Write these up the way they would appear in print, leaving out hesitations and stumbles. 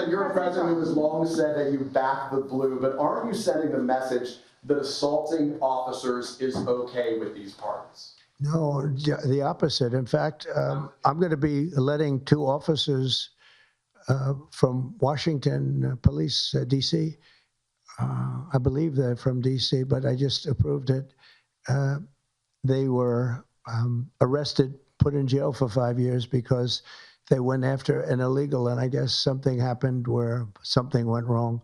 President, you're a president who has long said that you back the blue, but aren't you sending the message that assaulting officers is okay with these pardons? No, the opposite. In fact, I'm going to be letting 2 officers from Washington Police, D.C. I believe they're from D.C., but I just approved it. They were arrested, put in jail for 5 years because they went after an illegal, and I guess something happened where something went wrong,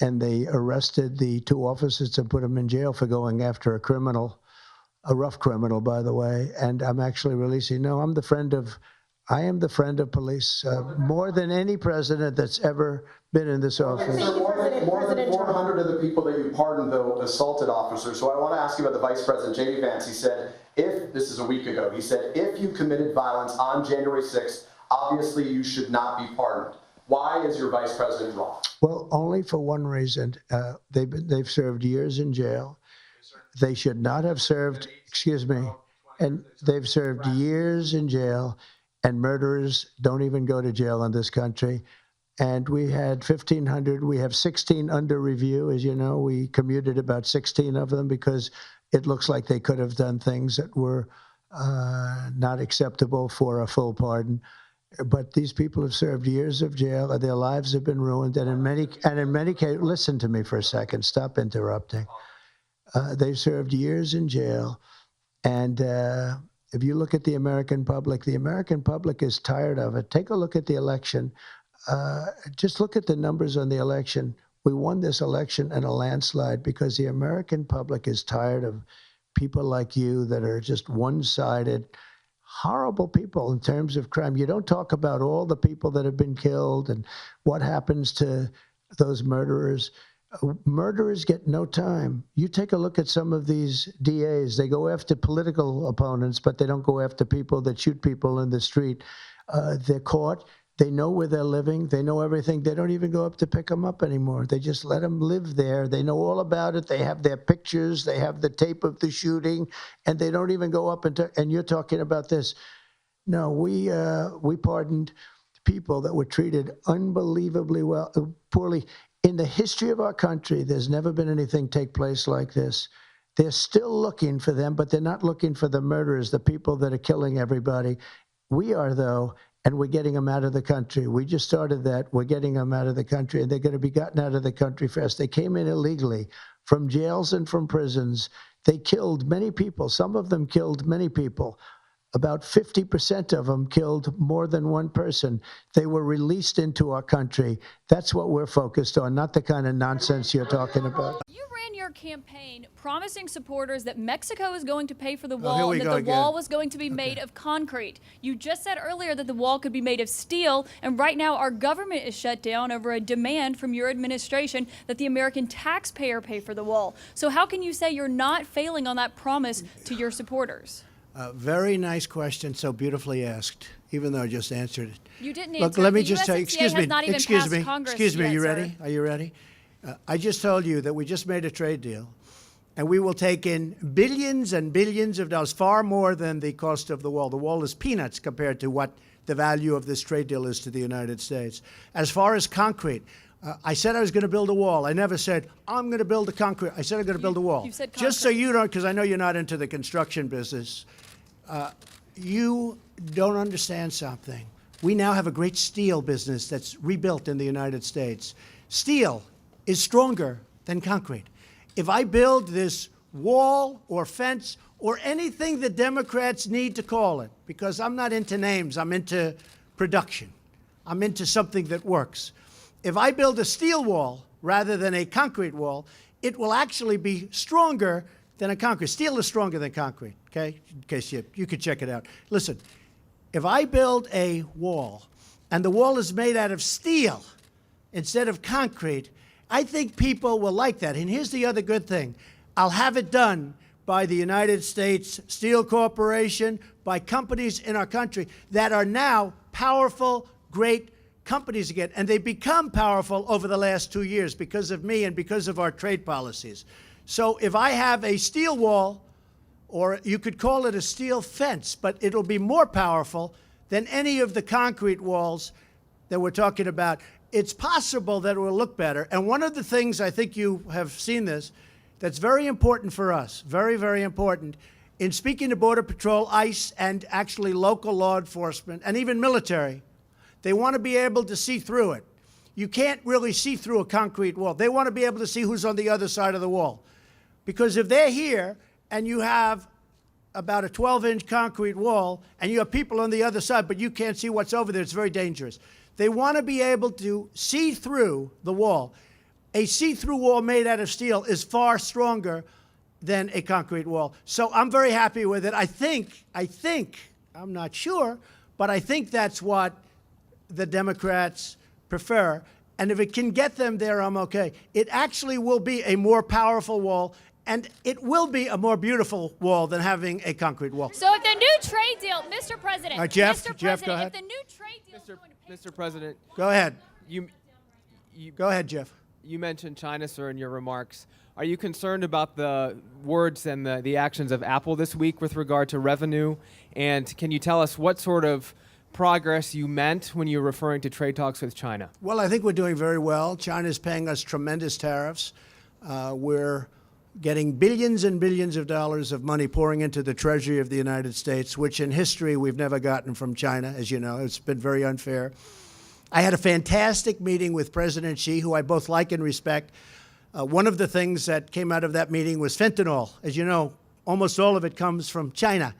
and they arrested the 2 officers and put them in jail for going after a criminal, a rough criminal, by the way. And I'm actually releasing. No, I am the friend of police, more than any president that's ever been in this office. More than 400 of the people that you pardoned, though, assaulted officers. So I want to ask you about the Vice President, J.D. Vance. He said, this is a week ago, he said, if you committed violence on January 6th, obviously you should not be pardoned. Why is your Vice President wrong? Well, only for one reason. They've served years in jail. They should not have served, and they've served years in jail, and murderers don't even go to jail in this country. And we had 1,500. We have 16 under review. As you know, we commuted about 16 of them because it looks like they could have done things that were not acceptable for a full pardon. But these people have served years of jail. Their lives have been ruined. And in many cases, listen to me for a second. Stop interrupting. They've served years in jail. And if you look at the American public is tired of it. Take a look at the election. Just look at the numbers on the election. We won this election in a landslide because the American public is tired of people like you that are just one-sided, horrible people in terms of crime. You don't talk about all the people that have been killed and what happens to those murderers. Murderers get no time. You take a look at some of these DAs. They go after political opponents, but they don't go after people that shoot people in the street. They're caught. They know where they're living. They know everything. They don't even go up to pick them up anymore. They just let them live there. They know all about it. They have their pictures. They have the tape of the shooting, and they don't even go up and you're talking about this. No, we pardoned people that were treated unbelievably poorly. In the history of our country, there's never been anything take place like this. They're still looking for them, but they're not looking for the murderers, the people that are killing everybody. We are, though, and we're getting them out of the country. We just started that. We're getting them out of the country, and they're going to be gotten out of the country fast. They came in illegally from jails and from prisons. They killed many people. Some of them killed many people. About 50% of them killed more than one person. They were released into our country. That's what we're focused on, not the kind of nonsense you're talking about. You ran your campaign promising supporters that Mexico is going to pay for the wall and that the wall was going to be made of concrete. You just said earlier that the wall could be made of steel, and right now our government is shut down over a demand from your administration that the American taxpayer pay for the wall. So how can you say you're not failing on that promise to your supporters? Very nice question, so beautifully asked, even though I just answered it. You didn't answer. Look, let me the just tell you, USMCA has not even passed Congress excuse me, yet, you sir. ready? Are you ready? I just told you that we just made a trade deal, and we will take in billions and billions of dollars, far more than the cost of the wall. The wall is peanuts compared to what the value of this trade deal is to the United States. As far as concrete, I said I was going to build a wall. I never said, I'm going to build a concrete. I said I'm going to build a wall. You said concrete. Just so you don't, because I know you're not into the construction business, you don't understand something. We now have a great steel business that's rebuilt in the United States. Steel is stronger than concrete. If I build this wall or fence or anything the Democrats need to call it, because I'm not into names, I'm into production. I'm into something that works. If I build a steel wall rather than a concrete wall, it will actually be stronger than a concrete. Steel is stronger than concrete, okay? In case you could check it out. Listen, if I build a wall and the wall is made out of steel instead of concrete, I think people will like that. And here's the other good thing. I'll have it done by the United States Steel Corporation, by companies in our country that are now powerful, great companies again. And they become powerful over the last 2 years because of me and because of our trade policies. So if I have a steel wall, or you could call it a steel fence, but it'll be more powerful than any of the concrete walls that we're talking about. it's possible that it will look better. And one of the things, I think you have seen this, that's very important for us, very, very important, in speaking to Border Patrol, ICE, and actually local law enforcement, and even military, they want to be able to see through it. You can't really see through a concrete wall. They want to be able to see who's on the other side of the wall. Because if they're here and you have about a 12-inch concrete wall and you have people on the other side, but you can't see what's over there, it's very dangerous. They want to be able to see through the wall. A see-through wall made out of steel is far stronger than a concrete wall. So I'm very happy with it. I think, I'm not sure, but I think that's what the Democrats prefer. And if it can get them there, I'm okay. It actually will be a more powerful wall, and it will be a more beautiful wall than having a concrete wall. So if the new trade deal, Mr. President, All right, Jeff, Mr. Jeff, President, go ahead. if the new trade deal is going to pay Mr. President, Go ahead. you Go ahead, Jeff. you mentioned China, sir, in your remarks. Are you concerned about the words and the actions of Apple this week with regard to revenue? And can you tell us what sort of progress you meant when you were referring to trade talks with China? Well, I think we're doing very well. China's paying us tremendous tariffs. We're getting billions and billions of dollars of money pouring into the Treasury of the United States, which in history we've never gotten from China, as you know. It's been very unfair. I had a fantastic meeting with President Xi, who I both like and respect. One of the things that came out of that meeting was fentanyl. As you know, almost all of it comes from China.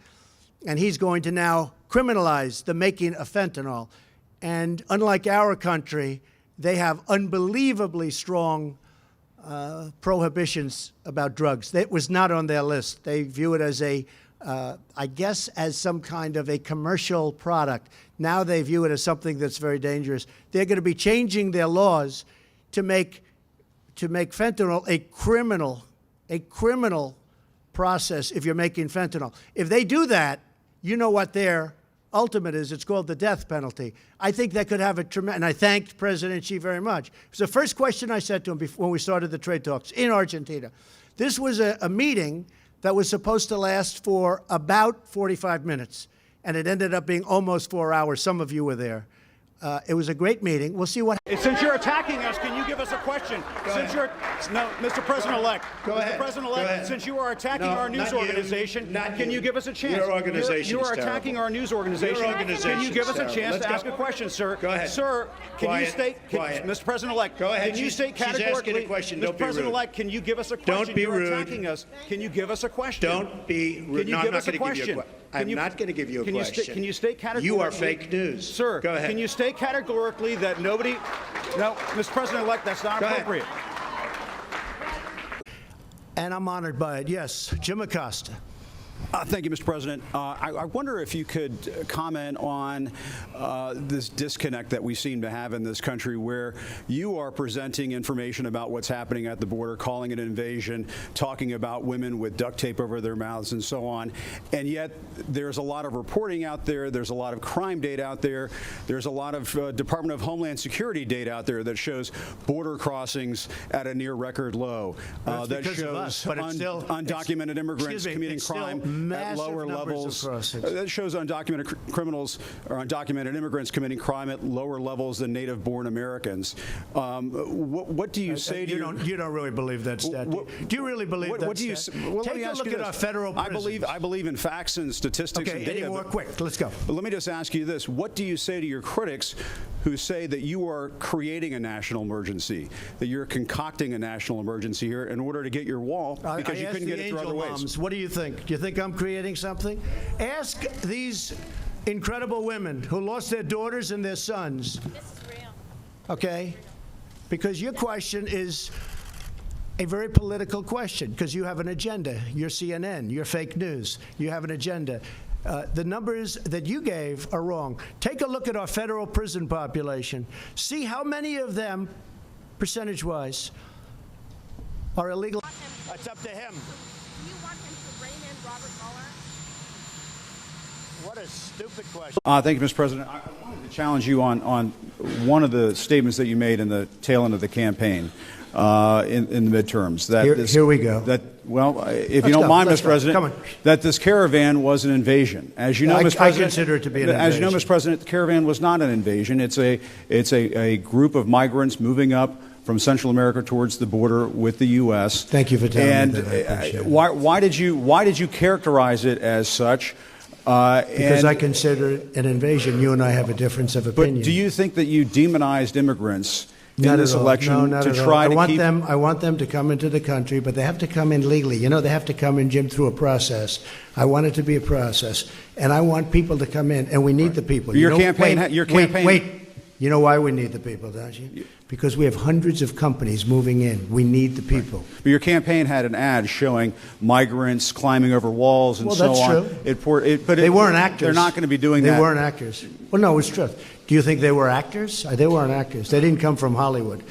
And he's going to now criminalize the making of fentanyl. And unlike our country, they have unbelievably strong prohibitions about drugs. It was not on their list. They view it as I guess, as some kind of a commercial product. Now they view it as something that's very dangerous. They're going to be changing their laws to make fentanyl a criminal process if you're making fentanyl. If they do that, you know what their ultimate is. It's called the death penalty. I think that could have a tremendous, and I thanked President Xi very much. It was the first question I said to him when we started the trade talks in Argentina. This was a meeting that was supposed to last for about 45 minutes, and it ended up being almost 4 hours. Some of you were there. It was a great meeting. We'll see what happens. Since you're attacking us, can you give us a question? No, Mr. President-elect. Go ahead. Mr. President-elect, since you are attacking our news organization, can you give us a chance? Your organization You are is attacking terrible. our news organization. Your organization Can you give is us a terrible. chance Let's to ask go. a question, sir? Go ahead. Sir, can Quiet. you state, Quiet. Mr. President-elect, Go ahead. can you state She's asking categorically, a question. Mr. Don't be rude. President-elect, can you give us a question? Don't be You're rude. attacking us. Can you give us a question? Don't be rude. Can you No, give I'm not us a going to give you a question? question. I'm not going to give you a question. Can you state categorically? You are fake news. Sir, go ahead. can you state categorically that nobody... No, Mr. President-elect, that's not Go ahead. appropriate. And I'm honored by it. Yes, Jim Acosta. Thank you, Mr. President. I wonder if you could comment on this disconnect that we seem to have in this country, where you are presenting information about what's happening at the border, calling it an invasion, talking about women with duct tape over their mouths and so on, and yet there's a lot of reporting out there, there's a lot of crime data out there, there's a lot of Department of Homeland Security data out there that shows border crossings at a near record low, that shows undocumented immigrants committing crime at lower levels. That shows undocumented criminals or undocumented immigrants committing crime at lower levels than native-born Americans. What do you say to You don't really believe that stat. Do you really believe that stat? Take a look at our federal prisons. I believe in facts and statistics and data. Any more quick? Let's go. But let me just ask you this. What do you say to your critics who say that you are creating a national emergency, that you're concocting a national emergency here in order to get your wall because you couldn't get it through other ways? Moms, what do you think? Do you think I'm creating something? Ask these incredible women who lost their daughters and their sons. This is real. Okay? Because your question is a very political question, because you have an agenda. You're CNN. You're fake news. You have an agenda. The numbers that you gave are wrong. Take a look at our federal prison population. See how many of them, percentage-wise, are illegal. It's up to him. Do you want him to rein in Robert Mueller? What a stupid question. Thank you, Mr. President. I wanted to challenge you on one of the statements that you made in the tail end of the campaign in the midterms. Here we go. That Well, if you Let's don't go, mind, let's Mr. go. President, Come on. that this caravan was an invasion. As you know, I Mr. President, consider it to be an As you know, invasion. Mr. President, the caravan was not an invasion. It's a group of migrants moving up from Central America towards the border with the U.S. Thank you for telling and me that. I appreciate it. why did you characterize it as such? Because and- I consider it an invasion. You and I have a difference of opinion. But do you think that you demonized immigrants in Not this at all. election No, not to at all. try I to want keep them. I want them to come into the country, but they have to come in legally. You know, they have to come in, Jim, through a process. I want it to be a process, and I want people to come in, and we need the people. Your You know, campaign- Wait, your wait, campaign- wait. You know why we need the people, don't you? Because we have hundreds of companies moving in. We need the people. But your campaign had an ad showing migrants climbing over walls and Well, so that's on. true. But They weren't actors. They're not going to be doing They that. weren't actors. Well, no, it's true. Do you think they were actors? They weren't actors. They didn't come from Hollywood.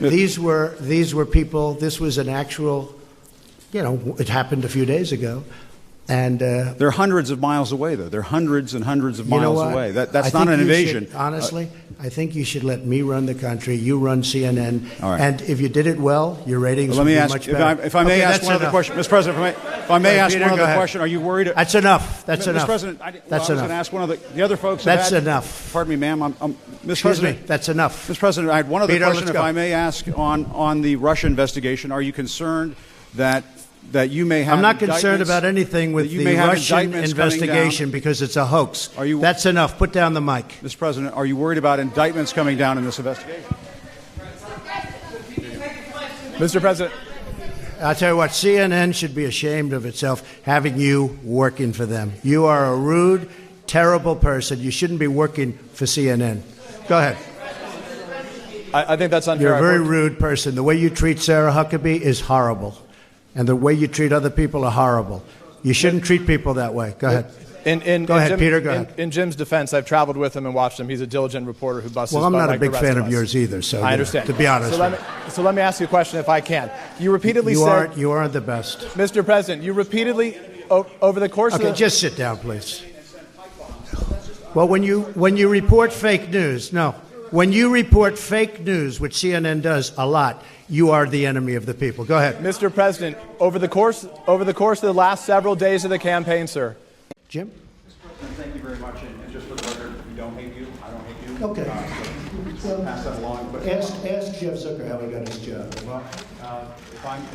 These were people. This was an actual. You know, it happened a few days ago, and They're hundreds of miles away, though. They're hundreds and hundreds of you know miles what? away. I That's think not an you invasion. should, honestly, I think you should let me run the country. You run CNN, All right. and if you did it well, your ratings Let would me be ask, much if better. I may Okay, ask that's one other enough. question, Mr. President. If I may Right, ask Peter, one go other ahead. question, are you worried? That's enough. That's Mr. enough. President, That's I was going enough. to ask one of the other folks. have That's had- enough. Pardon me, ma'am. Mr. Excuse President, me. That's enough. Mr. President, I had one other Peter, question, let's if go. I may ask, on the Russia investigation. Are you concerned that you may have I'm not concerned indictments- about anything with that you the may have Russian indictments coming down? investigation because it's a hoax. Are you- That's enough. Put down the mic. Mr. President, are you worried about indictments coming down in this investigation? Mr. President. I'll tell you what, CNN should be ashamed of itself having you working for them. You are a rude, terrible person. You shouldn't be working for CNN. Go ahead. I think that's unfair. You're a very rude person. The way you treat Sarah Huckabee is horrible. And the way you treat other people are horrible. You shouldn't treat people that way. Go ahead. Go ahead, Peter, go ahead. In Jim's defense, I've traveled with him and watched him. He's a diligent reporter who busts Well, his I'm butt not a like the big rest fan of of us. yours either, so I understand. to be honest with So let me ask you a question if I can. You repeatedly you. said, You aren't the best. Mr. President, you repeatedly, over the course Okay, of just sit down, please. Well, when you report fake news, when you report fake news, which CNN does a lot, you are the enemy of the people. Go ahead. Mr. President, over the course of the last several days of the campaign, sir. Jim? Thank you very much. And just for the record, we don't hate you. I don't hate you. Okay. So pass that along. But Ask Jeff Zucker how he got his job. well,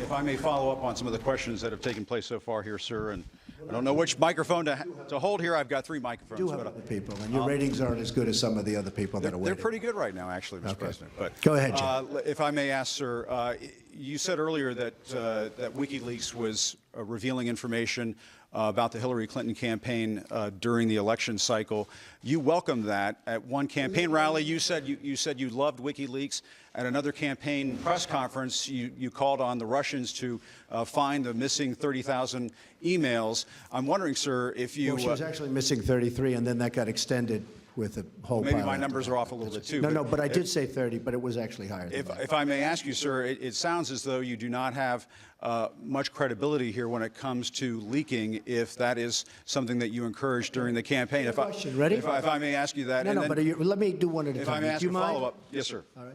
if I may follow up on some of the questions that have taken place so far here, sir, and I don't know which microphone to hold here. I've got 3 microphones. You have but, other people, and your ratings aren't as good as some of the other people that are they're waiting. pretty good right now, actually, Mr. President. But Go ahead, Jim. if I may ask, sir, you said earlier that that WikiLeaks was revealing information about the Hillary Clinton campaign during the election cycle. You welcomed that. At one campaign rally, you said you loved WikiLeaks. At another campaign press conference, you called on the Russians to find the missing 30,000 emails. I'm wondering, sir, if you... Well, she was actually missing 33, and then that got extended with a whole maybe pile my of numbers are off a little bit, too. No, but I did say 30, but it was actually higher than that. If I may ask you, sir, it sounds as though you do not have much credibility here when it comes to leaking, if that is something that you encouraged during the campaign. Question. Ready? If I may ask you that. No, and no, then, but let me do one at a if time. I may ask Do a you mind? follow-up. Yes, sir. All right.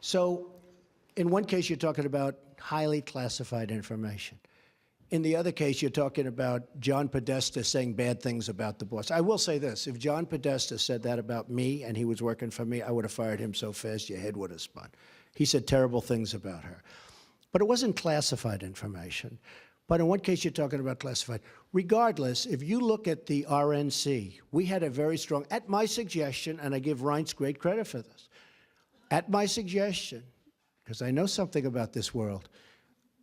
So, in one case, you're talking about highly classified information. In the other case, you're talking about John Podesta saying bad things about the boss. I will say this. If John Podesta said that about me and he was working for me, I would have fired him so fast your head would have spun. He said terrible things about her. But it wasn't classified information. But in one case, you're talking about classified. Regardless, if you look at the RNC, we had a very strong, at my suggestion, and I give Reince great credit for this, at my suggestion, because I know something about this world,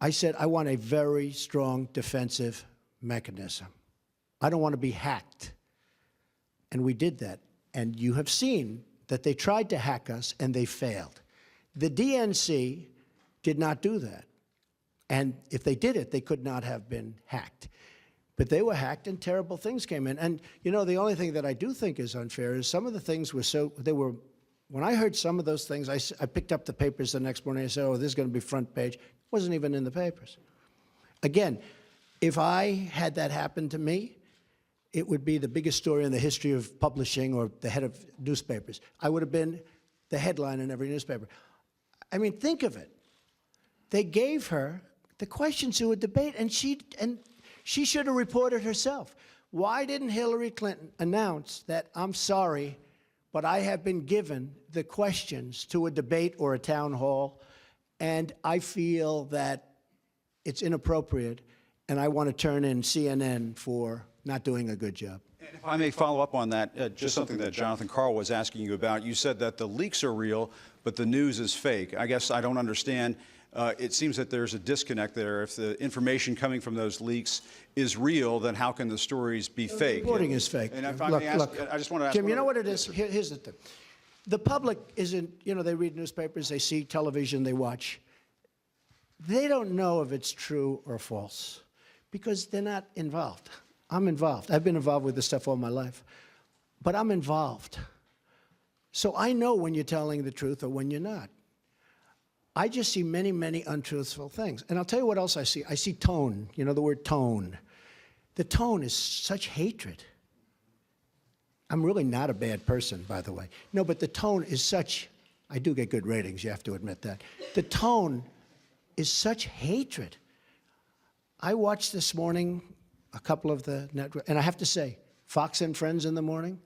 I said I want a very strong defensive mechanism. I don't want to be hacked. And we did that. And you have seen that they tried to hack us and they failed. The DNC did not do that. And if they did it, they could not have been hacked. But they were hacked and terrible things came in. And, you know, the only thing that I do think is unfair is some of the things were when I heard some of those things, I picked up the papers the next morning and I said, oh, this is going to be front page. It wasn't even in the papers. Again, if I had that happen to me, it would be the biggest story in the history of publishing or the head of newspapers. I would have been the headline in every newspaper. I mean, think of it. They the questions to a debate, and she should have reported herself. Why didn't Hillary Clinton announce that, I'm sorry, but I have been given the questions to a debate or a town hall, and I feel that it's inappropriate, and I want to turn in CNN for not doing a good job. And if I may follow up on that, just something that Jonathan Karl was asking you about. You said that the leaks are real, but the news is fake. I guess I don't understand. It seems that there's a disconnect there. If the information coming from those leaks is real, then how can the stories be fake? The reporting is fake. And if I may ask, I just want to ask Jim, you know what it is? Here's the thing. The public isn't, they read newspapers, they see television, they watch. They don't know if it's true or false because they're not involved. I'm involved. I've been involved with this stuff all my life, but I'm involved. So I know when you're telling the truth or when you're not. I just see many, many untruthful things. And I'll tell you what else I see. I see tone, the word tone. The tone is such hatred. I'm really not a bad person, by the way. No, but the tone is such, I do get good ratings, you have to admit that. The tone is such hatred. I watched this morning a couple of the network, and I have to say, Fox and Friends in the morning,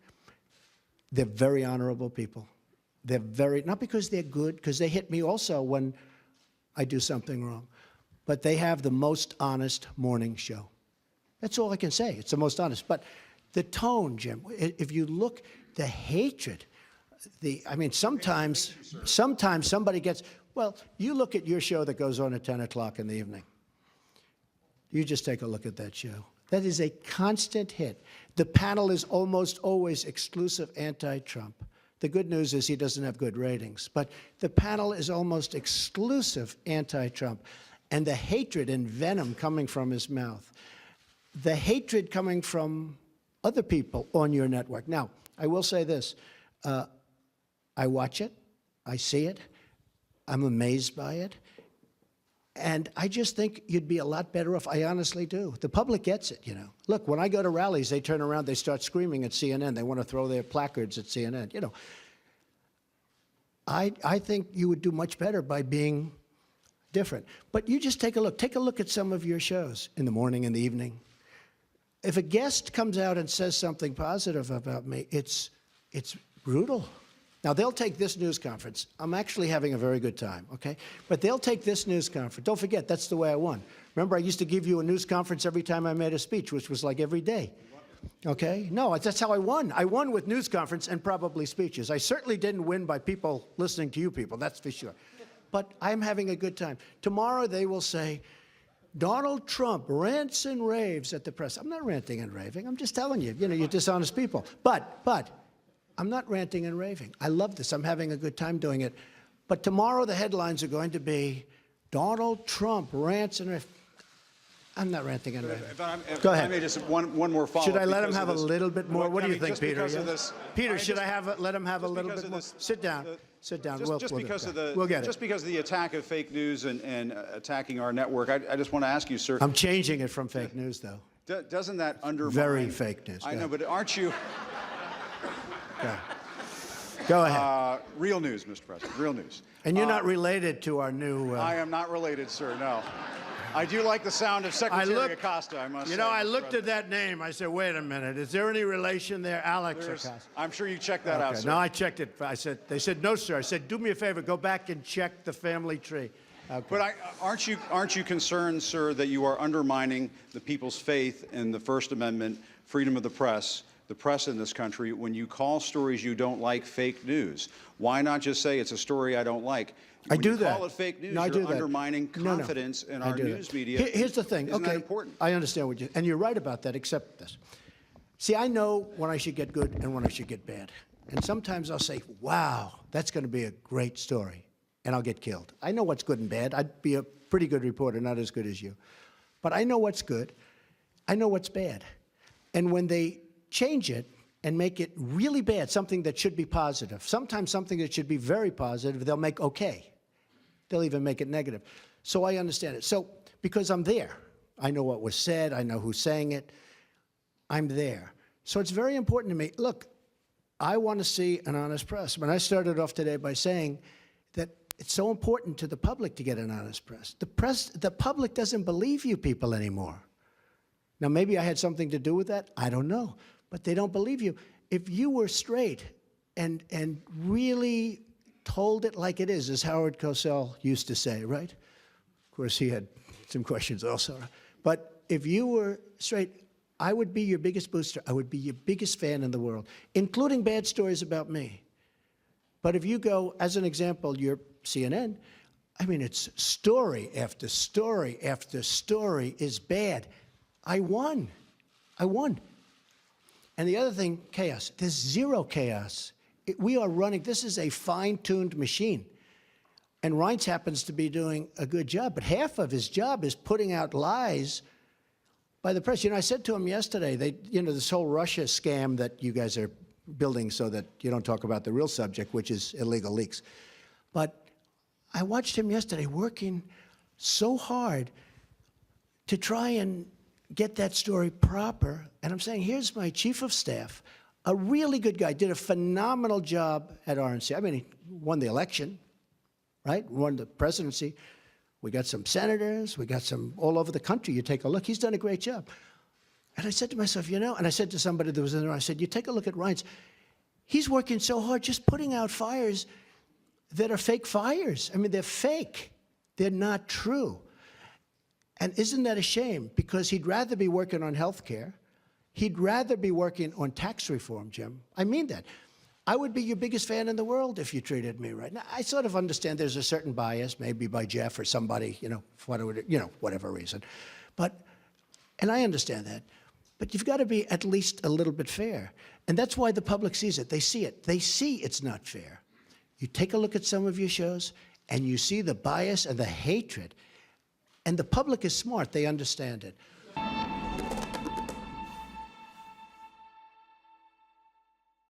they're very honorable people. They're very, not because they're good, because they hit me also when I do something wrong, but they have the most honest morning show. That's all I can say. It's the most honest. But the tone, Jim, if you look, the hatred, sometimes somebody gets, well, you look at your show that goes on at 10 o'clock in the evening. You just take a look at that show. That is a constant hit. The panel is almost always exclusive anti-Trump. The good news is he doesn't have good ratings. But the panel is almost exclusive anti-Trump. And the hatred and venom coming from his mouth, the hatred coming from other people on your network. Now, I will say this. I watch it. I see it. I'm amazed by it. And I just think you'd be a lot better off. I honestly do. The public gets it, Look, when I go to rallies, they turn around, they start screaming at CNN. They want to throw their placards at CNN. I think you would do much better by being different. But you just take a look. Take a look at some of your shows in the morning and the evening. If a guest comes out and says something positive about me, it's brutal. Now, they'll take this news conference. I'm actually having a very good time, okay? But they'll take this news conference. Don't forget, that's the way I won. Remember, I used to give you a news conference every time I made a speech, which was like every day, okay? No, that's how I won. I won with news conference and probably speeches. I certainly didn't win by people listening to you people, that's for sure. But I'm having a good time. Tomorrow, they will say, Donald Trump rants and raves at the press. I'm not ranting and raving. I'm just telling you, you're dishonest people. But I'm not ranting and raving. I love this. I'm having a good time doing it. But tomorrow the headlines are going to be Donald Trump rants and raves. I'm not ranting and raving. Go ahead. I may just one more follow-up. Should I let him have a little bit more? What do you think, Peter? Peter, should I let him have a little bit more? Sit down. Sit down. We'll get it. Just because of the attack of fake news and attacking our network, I just want to ask you, sir. I'm changing it from fake news, though. Doesn't that undermine? Very fake news. I know, but aren't you? Go ahead. Real news, Mr. President, real news. And you're not related to our new... I am not related, sir, no. I do like the sound of Secretary Acosta, I must say. I looked at that name. I said, wait a minute. Is there any relation there? Alex Acosta. I'm sure you checked that out, sir. No, I checked it. They said, no, sir. I said, do me a favor. Go back and check the family tree. Okay. But aren't you concerned, sir, that you are undermining the people's faith in the First Amendment, freedom of the press in this country, when you call stories you don't like fake news? Why not just say it's a story I don't like? I do that. When you call it fake news, you're undermining confidence in our news media. Here's the thing. Isn't that important? I understand what and you're right about that, except this. See, I know when I should get good and when I should get bad. And sometimes I'll say, wow, that's going to be a great story, and I'll get killed. I know what's good and bad. I'd be a pretty good reporter, not as good as you. But I know what's good. I know what's bad. And when they change it and make it really bad, something that should be positive, sometimes something that should be very positive, they'll make okay. They'll even make it negative. So I understand it. So because I'm there, I know what was said, I know who's saying it, I'm there. So it's very important to me. Look, I want to see an honest press. When I started off today by saying that it's so important to the public to get an honest press. The public doesn't believe you people anymore. Now, maybe I had something to do with that. I don't know. But they don't believe you. If you were straight and really told it like it is, as Howard Cosell used to say, right? Of course, he had some questions also. But if you were straight, I would be your biggest booster. I would be your biggest fan in the world, including bad stories about me. But if you go, as an example, you're CNN, I mean, it's story after story after story is bad. I won. And the other thing, chaos. There's zero chaos. We are running, this is a fine-tuned machine. And Reince happens to be doing a good job, but half of his job is putting out lies by the press. You know, I said to him yesterday, this whole Russia scam that you guys are building so that you don't talk about the real subject, which is illegal leaks. But I watched him yesterday working so hard to try and get that story proper. And I'm saying, here's my chief of staff, a really good guy, did a phenomenal job at RNC. I mean, he won the election, right? Won the presidency. We got some senators. We got some all over the country. You take a look. He's done a great job. And I said to myself, and I said to somebody that was in there, I said, you take a look at Reince. He's working so hard just putting out fires that are fake fires. I mean, they're fake. They're not true. And isn't that a shame? Because he'd rather be working on health care. He'd rather be working on tax reform, Jim. I mean that. I would be your biggest fan in the world if you treated me right. Now, I sort of understand there's a certain bias, maybe by Jeff or somebody, for whatever reason. And I understand that. But you've got to be at least a little bit fair. And that's why the public sees it. They see it. They see it's not fair. You take a look at some of your shows, and you see the bias and the hatred. And the public is smart. They understand it.